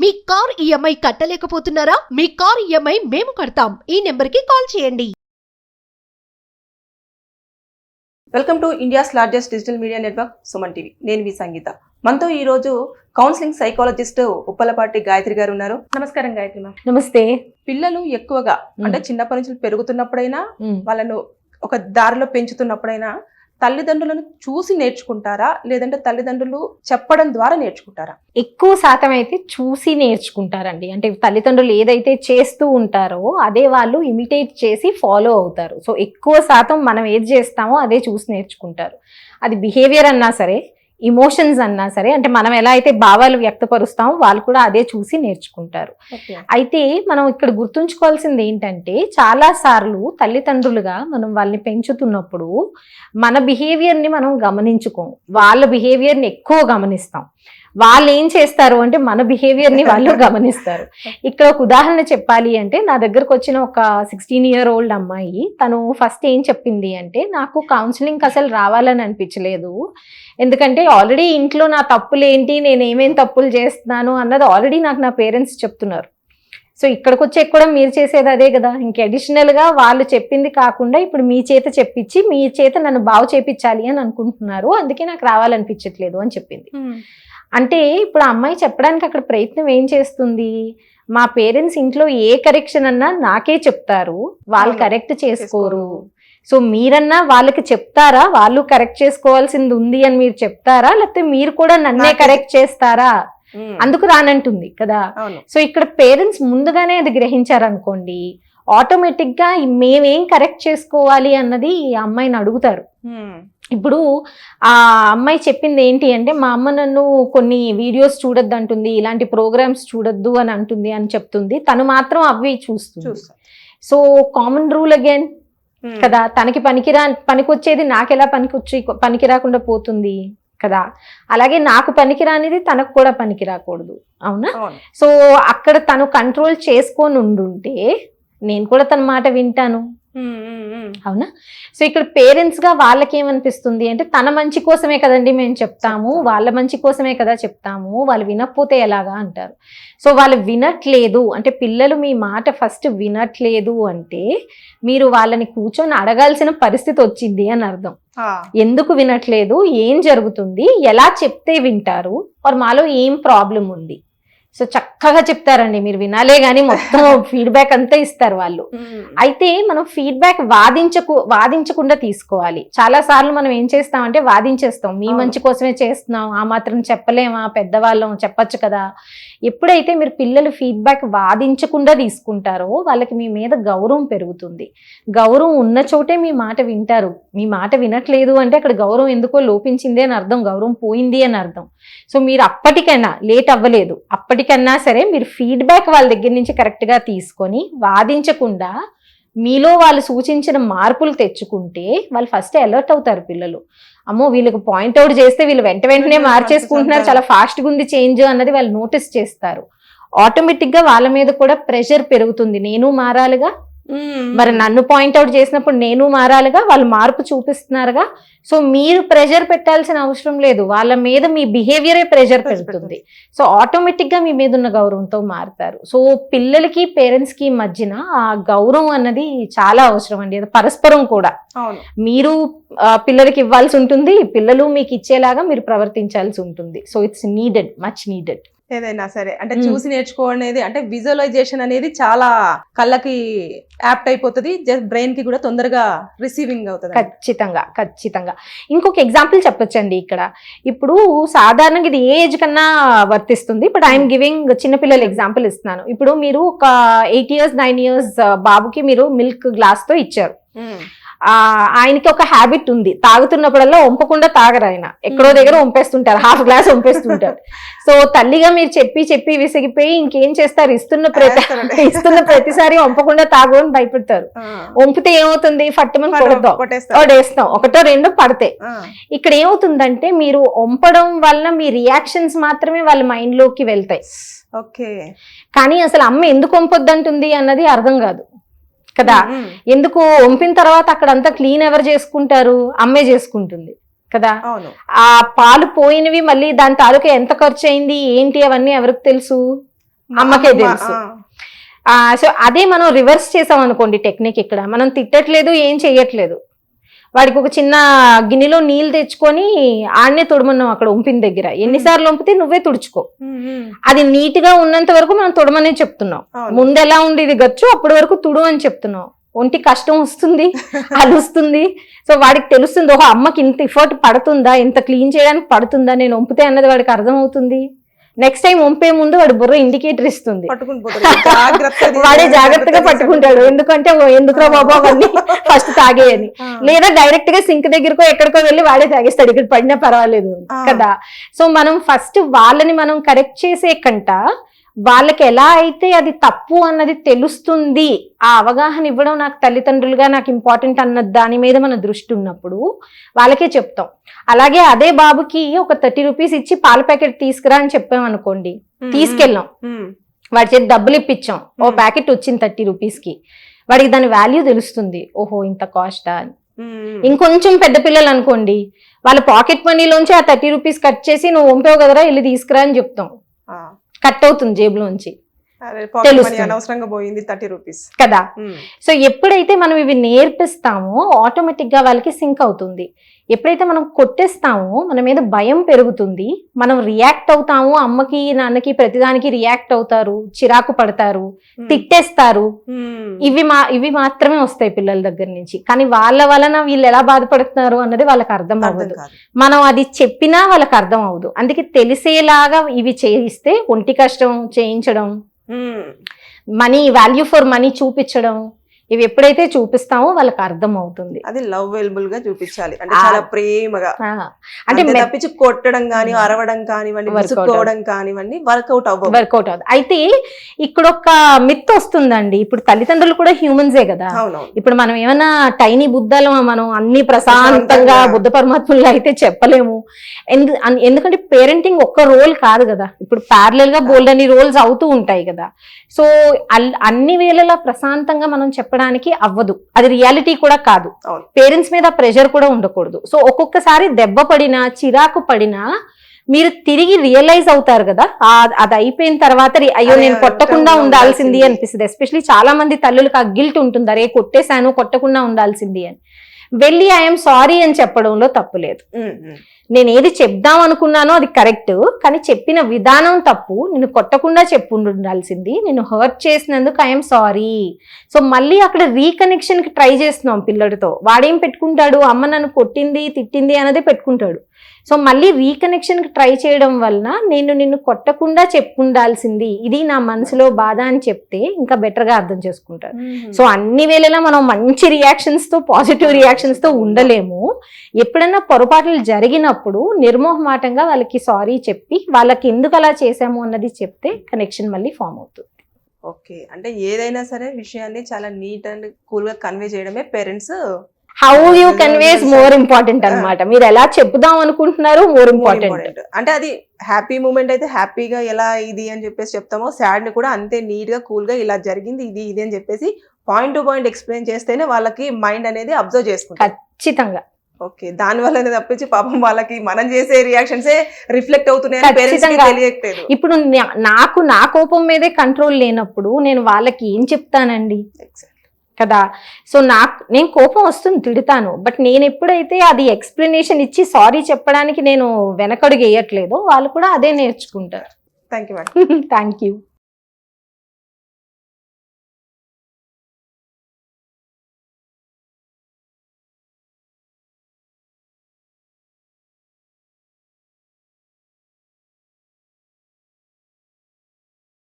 మీ car EMI కట్టలేకపోతున్నారా? మీ car EMI మేము కడతాం. ఈ నెంబర్కి కాల్ చేయండి. Welcome to India's largest digital media network Suman TV. నేను మీ సంగీత. మనతో ఈ రోజు కౌన్సిలింగ్ సైకాలజిస్ట్ ఉప్పలపాటి గాయత్రి గారు ఉన్నారు. నమస్కారం గాయత్రి మ్యామ్. నమస్తే. పిల్లలు ఎక్కువగా అంటే చిన్నప్పటి నుంచి పెరుగుతున్నప్పుడైనా వాళ్ళను ఒక దారిలో పెంచుతున్నప్పుడైనా తల్లిదండ్రులను చూసి నేర్చుకుంటారా లేదంటే తల్లిదండ్రులు చెప్పడం ద్వారా నేర్చుకుంటారా? ఎక్కువ శాతం అయితే చూసి నేర్చుకుంటారండి. అంటే తల్లిదండ్రులు ఏదైతే చేస్తూ ఉంటారో అదే వాళ్ళు ఇమిటేట్ చేసి ఫాలో అవుతారు. సో ఎక్కువ శాతం మనం ఏది చేస్తామో అదే చూసి నేర్చుకుంటారు. అది బిహేవియర్ అన్నా సరే, ఇమోషన్స్ అన్నా సరే, అంటే మనం ఎలా అయితే భావాలు వ్యక్తపరుస్తామో వాళ్ళు కూడా అదే చూసి నేర్చుకుంటారు. అయితే మనం ఇక్కడ గుర్తుంచుకోవాల్సింది ఏంటంటే, చాలా సార్లు తల్లిదండ్రులుగా మనం వాళ్ళని పెంచుతున్నప్పుడు మన బిహేవియర్ని మనం గమనించుకోము, వాళ్ళ బిహేవియర్ని ఎక్కువ గమనిస్తాం. వాళ్ళు ఏం చేస్తారు అంటే మన బిహేవియర్ని వాళ్ళు గమనిస్తారు. ఇక్కడ ఒక ఉదాహరణ చెప్పాలి అంటే, నా దగ్గరకు వచ్చిన ఒక 16-year-old అమ్మాయి, తను ఫస్ట్ ఏం చెప్పింది అంటే, నాకు కౌన్సిలింగ్ అసలు రావాలని అనిపించలేదు, ఎందుకంటే ఆల్రెడీ ఇంట్లో నా తప్పులు ఏంటి, నేను ఏమేం తప్పులు చేస్తున్నాను అన్నది ఆల్రెడీ నాకు నా పేరెంట్స్ చెప్తున్నారు. సో ఇక్కడికి వచ్చే కూడా మీరు చేసేది అదే కదా, ఇంక అడిషనల్గా వాళ్ళు చెప్పింది కాకుండా ఇప్పుడు మీ చేత చెప్పించి మీ చేత నన్ను బాగు చేపించాలి అని అనుకుంటున్నారు, అందుకే నాకు రావాలనిపించట్లేదు అని చెప్పింది. అంటే ఇప్పుడు ఆ అమ్మాయి చెప్పడానికి అక్కడ ప్రయత్నం ఏం చేస్తుంది, మా పేరెంట్స్ ఇంట్లో ఏ కరెక్షన్ అన్నా నాకే చెప్తారు, వాళ్ళు కరెక్ట్ చేసుకోరు. సో మీరన్నా వాళ్ళకి చెప్తారా, వాళ్ళు కరెక్ట్ చేసుకోవాల్సింది ఉంది అని మీరు చెప్తారా, లేకపోతే మీరు కూడా నన్నే కరెక్ట్ చేస్తారా, అందుకు రానంటుంది కదా. సో ఇక్కడ పేరెంట్స్ ముందుగానే అది గ్రహించారనుకోండి, ఆటోమేటిక్ గా మేమేం కరెక్ట్ చేసుకోవాలి అన్నది ఈ అమ్మాయిని అడుగుతారు. ఇప్పుడు ఆ అమ్మాయి చెప్పింది ఏంటి అంటే, మా అమ్మ నన్ను కొన్ని వీడియోస్ చూడొద్దు అంటుంది, ఇలాంటి ప్రోగ్రామ్స్ చూడొద్దు అని అంటుంది అని చెప్తుంది, తను మాత్రం అవి చూస్తుంది. సో కామన్ రూల్ అగైన్ కదా, తనకి పనికొచ్చేది నాకెలా పనికి రాకుండా పోతుంది కదా, అలాగే నాకు పనికిరానిది తనకు కూడా పనికి రాకూడదు, అవునా? సో అక్కడ తను కంట్రోల్ చేసుకొని ఉండుంటే నేను కూడా తన మాట వింటాను, అవునా? సో ఇక్కడ పేరెంట్స్ గా వాళ్ళకి ఏమనిపిస్తుంది అంటే, తన మంచి కోసమే కదండి మేము చెప్తాము, వాళ్ళ మంచి కోసమే కదా చెప్తాము, వాళ్ళు వినకపోతే ఎలాగా అంటారు. సో వాళ్ళు వినట్లేదు అంటే, పిల్లలు మీ మాట ఫస్ట్ వినట్లేదు అంటే మీరు వాళ్ళని కూర్చొని అడగాల్సిన పరిస్థితి వచ్చింది అని అర్థం. ఎందుకు వినట్లేదు, ఏం జరుగుతుంది, ఎలా చెప్తే వింటారు, వారు మాలో ఏం ప్రాబ్లం ఉంది. సో చక్కగా చెప్తారండి, మీరు వినాలే గానీ మొత్తం ఫీడ్బ్యాక్ అంతా ఇస్తారు వాళ్ళు. అయితే మనం ఫీడ్బ్యాక్ వాదించకుండా తీసుకోవాలి. చాలా సార్లు మనం ఏం చేస్తామంటే వాదించేస్తాం, మీ మంచి కోసమే చేస్తున్నాం, ఆ మాత్రం చెప్పలేమా, పెద్దవాళ్ళం చెప్పచ్చు కదా. ఎప్పుడైతే మీరు పిల్లలు ఫీడ్బ్యాక్ వాదించకుండా తీసుకుంటారో వాళ్ళకి మీ మీద గౌరవం పెరుగుతుంది. గౌరవం ఉన్న చోటే మీ మాట వింటారు. మీ మాట వినట్లేదు అంటే అక్కడ గౌరవం ఎందుకో లోపించింది అని అర్థం, గౌరవం పోయింది అని అర్థం. సో మీరు అప్పటికైనా, లేట్ అవ్వలేదు, అప్పటికన్నా సరే మీరు ఫీడ్బ్యాక్ వాళ్ళ దగ్గర నుంచి కరెక్ట్గా తీసుకొని వాదించకుండా మీలో వాళ్ళు సూచించిన మార్పులు తెచ్చుకుంటే వాళ్ళు ఫస్ట్ అలర్ట్ అవుతారు పిల్లలు. అమ్మో వీళ్ళకి పాయింట్అవుట్ చేస్తే వీళ్ళు వెంటనే మార్చేసుకుంటున్నారు, చాలా ఫాస్ట్గా ఉంది చేంజ్ అన్నది వాళ్ళు నోటీస్ చేస్తారు. ఆటోమేటిక్గా వాళ్ళ మీద కూడా ప్రెషర్ పెరుగుతుంది, నేను మారాలిగా, మరి నన్ను పాయింట్అవుట్ చేసినప్పుడు నేను మారాలిగా, వాళ్ళు మార్పు చూపిస్తున్నారుగా. సో మీరు ప్రెషర్ పెట్టాల్సిన అవసరం లేదు, వాళ్ళ మీద మీ బిహేవియరే ప్రెషర్ పెడుతుంది. సో ఆటోమేటిక్ గా మీ మీద ఉన్న గౌరవంతో మారుతారు. సో పిల్లలకి పేరెంట్స్ కి మధ్యన ఆ గౌరవం అన్నది చాలా అవసరం అండి, అది పరస్పరం కూడా. మీరు పిల్లలకి ఇవ్వాల్సి ఉంటుంది, పిల్లలు మీకు ఇచ్చేలాగా మీరు ప్రవర్తించాల్సి ఉంటుంది. So it's needed, much needed. ఏదైనా సరే అంటే చూసి నేర్చుకోవడం అంటే విజువలైజేషన్ అనేది చాలా కళ్ళకి యాప్ట్ అయిపోతుంది, బ్రెయిన్ కి కూడా తొందరగా రిసీవింగ్ అవుతుంది. ఖచ్చితంగా ఇంకొక ఎగ్జాంపుల్ చెప్పొచ్చండి ఇక్కడ. ఇప్పుడు సాధారణంగా ఇది ఏ ఏజ్ కన్నా వర్తిస్తుంది, బట్ ఐఎమ్ గివింగ్ చిన్నపిల్లల ఎగ్జాంపుల్ ఇస్తున్నాను. ఇప్పుడు మీరు ఒక 8 years 9 years బాబుకి మీరు మిల్క్ గ్లాస్ తో ఇచ్చారు. ఆయనకి ఒక హ్యాబిట్ ఉంది, తాగుతున్నప్పుడల్లా వంపకుండా తాగరు, ఆయన ఎక్కడో దగ్గర వంపేస్తుంటారు, హాఫ్ గ్లాస్ వంపేస్తుంటారు. సో తల్లిగా మీరు చెప్పి విసిగిపోయి ఇంకేం చేస్తారు, ఇస్తున్న ప్రతిసారి వంపకుండా తాగు అని భయపెడతారు. వంపితే ఏమవుతుంది, ఫట్టమని కొడేస్తాం, ఒకటో రెండో పడతాయి. ఇక్కడ ఏమవుతుందంటే మీరు వంపడం వల్ల మీ రియాక్షన్స్ మాత్రమే వాళ్ళ మైండ్ లోకి వెళ్తాయి. కానీ అసలు అమ్మ ఎందుకు వంపొద్దంటుంది అన్నది అర్థం కాదు కదా. ఎందుకు వంపిన తర్వాత అక్కడంతా క్లీన్ ఎవరు చేసుకుంటారు, అమ్మే చేసుకుంటుంది కదా. ఆ పాలు పోయినవి మళ్ళీ దాని తాలూకా ఎంత ఖర్చు అయింది ఏంటి అవన్నీ ఎవరికి తెలుసు, అమ్మకే తెలుసు. సో అదే మనం రివర్స్ చేసాం అనుకోండి టెక్నిక్, ఇక్కడ మనం తిట్టట్లేదు, ఏం చెయ్యట్లేదు, వాడికి ఒక చిన్న గిన్నెలో నీళ్ళు తెచ్చుకొని ఆడనే తుడమన్నాం అక్కడ ఉంపిన దగ్గర, ఎన్నిసార్లు వంపితే నువ్వే తుడుచుకో, అది నీట్ గా ఉన్నంత వరకు మనం తుడమనే చెప్తున్నాం. ముందు ఎలా ఉండేది గచ్చు, అప్పటి వరకు తుడు అని చెప్తున్నాం. ఒంటి కష్టం వస్తుంది, అలుస్తుంది, సో వాడికి తెలుస్తుంది, ఓహో అమ్మకి ఇంత ఎఫర్ట్ పడుతుందా, ఇంత క్లీన్ చేయడానికి పడుతుందా, నేను వంపితే అన్నది వాడికి అర్థం అవుతుంది. నెక్స్ట్ టైం వంపే ముందు వాడు బుర్ర ఇండికేటర్ ఇస్తుంది, వాడే జాగ్రత్తగా పట్టుకుంటాడు, ఎందుకంటే ఎందుకురా బాబా అవన్నీ ఫస్ట్ తాగేయని. లేదా డైరెక్ట్ గా సింక్ దగ్గరకో ఎక్కడికో వెళ్ళి వాడే తాగేస్తాడు, ఇక్కడ పడినా పర్వాలేదు కదా. సో మనం ఫస్ట్ వాళ్ళని మనం కరెక్ట్ చేసే కంట వాళ్ళకి ఎలా అయితే అది తప్పు అన్నది తెలుస్తుంది, ఆ అవగాహన ఇవ్వడం నాకు తల్లిదండ్రులుగా నాకు ఇంపార్టెంట్ అన్న దాని మీద మన దృష్టి ఉన్నప్పుడు వాళ్ళకే చెప్తాం. అలాగే అదే బాబుకి ఒక 30 రూపీస్ ఇచ్చి పాల ప్యాకెట్ తీసుకురా అని చెప్పాం అనుకోండి, తీసుకెళ్ళాం, వాడి చేతి డబ్బులు ఇప్పించాం, ఓ ప్యాకెట్ వచ్చింది 30 రూపీస్ కి, వాడికి దాని వాల్యూ తెలుస్తుంది, ఓహో ఇంత కాస్టా అని. ఇంకొంచెం పెద్ద పిల్లలు అనుకోండి, వాళ్ళ పాకెట్ మనీలోంచి ఆ 30 రూపీస్ కట్ చేసి నువ్వు వంపావు కదరా వెళ్ళి తీసుకురా అని చెప్తాం, కట్ అవుతుంది జేబులోంచి, అనవసరంగా పోయింది 30 రూపీస్ కదా. సో ఎప్పుడైతే మనం ఇవి నేర్పిస్తామో ఆటోమేటిక్ గా వాళ్ళకి సింక్ అవుతుంది. ఎప్పుడైతే మనం కొట్టేస్తామో మన మీద భయం పెరుగుతుంది, మనం రియాక్ట్ అవుతాము, అమ్మకి నాన్నకి ప్రతిదానికి రియాక్ట్ అవుతారు, చిరాకు పడతారు, తిట్టేస్తారు, ఇవి మాత్రమే వస్తాయి పిల్లల దగ్గర నుంచి. కానీ వాళ్ళ వలన వీళ్ళు ఎలా బాధపడుతున్నారు అన్నది వాళ్ళకి అర్థం అవ్వదు, మనం అది చెప్పినా వాళ్ళకి అర్థం అవ్వదు. అందుకే తెలిసేలాగా ఇవి చేయిస్తే, ఒంటి కష్టం చేయించడం, మనీ వాల్యూ ఫర్ మనీ చూపించడం, ఇవి ఎప్పుడైతే చూపిస్తామో వాళ్ళకి అర్థం అవుతుంది. అది లవ్వబుల్ గా చూపించాలి, అంటే చాలా ప్రేమగా, అంటే తప్పించి కొట్టడం కానీ అరవడం కానివ్వండి, విసుక్కోవడం కానివ్వండి వర్కౌట్ అవ్వదు. అయితే ఇక్కడ ఒక మిత్ వస్తుందండి, ఇప్పుడు తల్లిదండ్రులు కూడా హ్యూమన్సే కదా. ఇప్పుడు మనం ఏమైనా టైనీ బుద్ధలు మనం అన్ని ప్రశాంతంగా బుద్ధ పరమాత్ములు అయితే చెప్పలేము. ఎందుకంటే పేరెంటింగ్ ఒక్క రోల్ కాదు కదా, ఇప్పుడు ప్యారలల్ గా బోల్డని రోల్స్ అవుతూ ఉంటాయి కదా. సో అన్ని వేళలా ప్రశాంతంగా మనం చెప్పడానికి అవ్వదు, అది రియాలిటీ కూడా కాదు. పేరెంట్స్ మీద ప్రెషర్ కూడా ఉండకూడదు. సో ఒక్కొక్కసారి దెబ్బ పడినా చిరాకు పడినా మీరు తిరిగి రియలైజ్ అవుతారు కదా, అది అయిపోయిన తర్వాత అయ్యో నేను కొట్టకుండా ఉండాల్సింది అనిపిస్తుంది. ఎస్పెషలీ చాలా మంది తల్లులకు ఆ గిల్ట్ ఉంటుంది, అరే కొట్టేశాను కొట్టకుండా ఉండాల్సింది అని. వెళ్ళి ఐఎమ్ సారీ అని చెప్పడంలో తప్పు లేదు. నేను ఏది చెప్దాం అనుకున్నానో అది కరెక్ట్, కానీ చెప్పిన విధానం తప్పు, నేను కొట్టకుండా చెప్పు ఉండాల్సింది, నేను హర్ట్ చేసినందుకు ఐఎమ్ సారీ. సో మళ్ళీ అక్కడ రీకనెక్షన్ కి ట్రై చేస్తున్నాం పిల్లడితో. వాడేం పెట్టుకుంటాడు, అమ్మ నన్ను కొట్టింది తిట్టింది అన్నదే పెట్టుకుంటాడు. సో మళ్ళీ రీకనెక్షన్ కి ట్రై చేయడం వలన నేను నిన్ను కొట్టకుండా చెప్పుండాల్సింది, ఇది నా మనసులో బాధ అని చెప్తే ఇంకా బెటర్ గా అర్థం చేసుకుంటారు. సో అన్ని వేళలా మనం మంచి రియాక్షన్స్ తో పాజిటివ్ రియాక్షన్స్ తో ఉండలేము. ఎప్పుడైనా పొరపాట్లు జరిగినప్పుడు నిర్మోహమాటంగా వాళ్ళకి సారీ చెప్పి వాళ్ళకి ఎందుకు అలా చేశాము అన్నది చెప్తే కనెక్షన్ మళ్ళీ ఫామ్ అవుతుంది. ఓకే, అంటే ఏదైనా సరే విషయాన్ని చాలా నీట్ అండ్ కూల్ గా కన్వే చేయడమే parents. How you conveys more important అన్నమాట. మీరు ఎలా చెప్దాం అనుకుంటున్నారు మోర్ ఇంపార్టెంట్. అంటే అది హ్యాపీ మూమెంట్ అయితే హ్యాపీగా ఎలా ఇది అని చెప్పేసి చెప్తామో, సాడ్ ని కూడా అంతే నీట్ గా కూల్ గా ఇలా జరిగింది ఇది ఇది అని చెప్పేసి పాయింట్ టు పాయింట్ ఎక్స్ప్లెయిన్ చేస్తేనే వాళ్ళకి మైండ్ అనేది అబ్జర్వ్ చేసుకుంటారు. ఖచ్చితంగా. ఓకే, దాని వల్ల తప్పించి పాపం వాళ్ళకి మనం చేసే రియాక్షన్స్ రిఫ్లెక్ట్ అవుతున్నాయని పేరెంట్స్ కి తెలియట్లేదు. ఇప్పుడు నా కోపం మీదే కంట్రోల్ లేనప్పుడు నేను వాళ్ళకి ఏం చెప్తానండి కదా. సో నేను కోపం వస్తుంది, తిడతాను, బట్ నేను ఎప్పుడైతే అది ఎక్స్ప్లెనేషన్ ఇచ్చి సారీ చెప్పడానికి నేను వెనకడుగు వేయట్లేదో వాళ్ళు కూడా అదే నేర్చుకుంటారు. Thank you. Thank you.